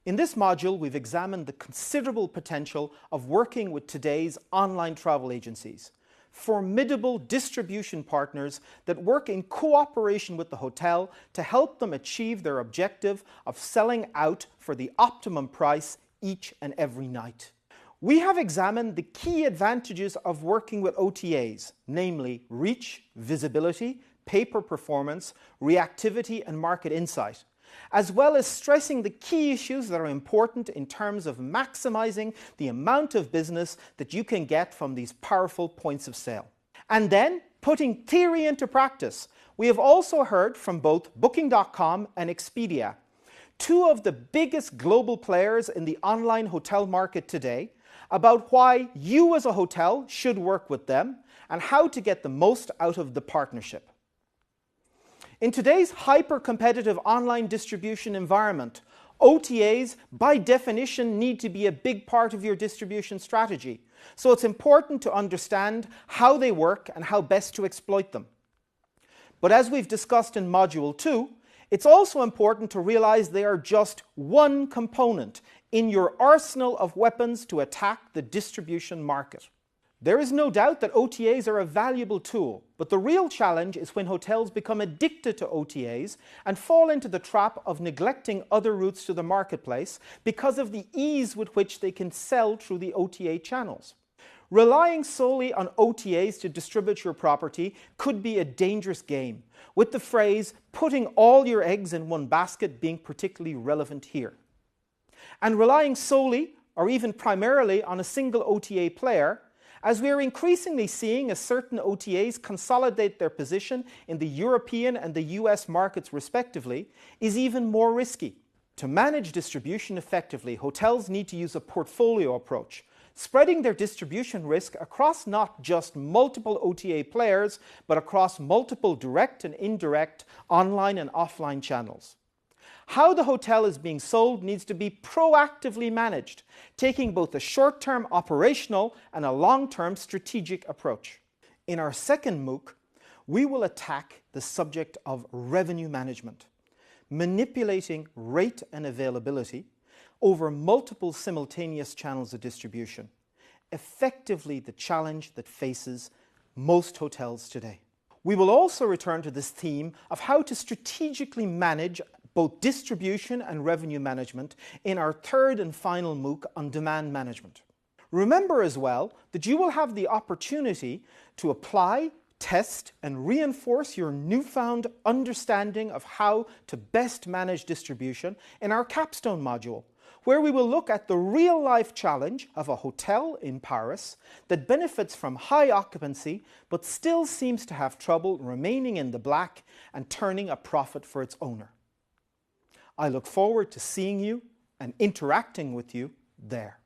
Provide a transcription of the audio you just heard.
In this module, we've examined the considerable potential of working with today's online travel agencies, formidable distribution partners that work in cooperation with the hotel to help them achieve their objective of selling out for the optimum price each and every night. We have examined the key advantages of working with OTAs, namely reach, visibility, pay-per-performance, reactivity, and market insight, as well as stressing the key issues that are important in terms of maximizing the amount of business that you can get from these powerful points of sale. And then, putting theory into practice, we have also heard from both Booking.com and Expedia, two of the biggest global players in the online hotel market today, about why you as a hotel should work with them and how to get the most out of the partnership. In today's hyper-competitive online distribution environment, OTAs, by definition, need to be a big part of your distribution strategy. So it's important to understand how they work and how best to exploit them. But as we've discussed in Module 2, it's also important to realize they are just one component in your arsenal of weapons to attack the distribution market. There is no doubt that OTAs are a valuable tool, but the real challenge is when hotels become addicted to OTAs and fall into the trap of neglecting other routes to the marketplace because of the ease with which they can sell through the OTA channels. Relying solely on OTAs to distribute your property could be a dangerous game, with the phrase "putting all your eggs in one basket" being particularly relevant here. And relying solely, or even primarily, on a single OTA player, as we are increasingly seeing as certain OTAs consolidate their position in the European and the US markets respectively, is even more risky. To manage distribution effectively, hotels need to use a portfolio approach, spreading their distribution risk across not just multiple OTA players, but across multiple direct and indirect online and offline channels. How the hotel is being sold needs to be proactively managed, taking both a short-term operational and a long-term strategic approach. In our second MOOC, we will attack the subject of revenue management, manipulating rate and availability over multiple simultaneous channels of distribution, effectively the challenge that faces most hotels today. We will also return to this theme of how to strategically manage both distribution and revenue management in our third and final MOOC on demand management. Remember as well that you will have the opportunity to apply, test, and reinforce your newfound understanding of how to best manage distribution in our capstone module, where we will look at the real-life challenge of a hotel in Paris that benefits from high occupancy but still seems to have trouble remaining in the black and turning a profit for its owner. I look forward to seeing you and interacting with you there.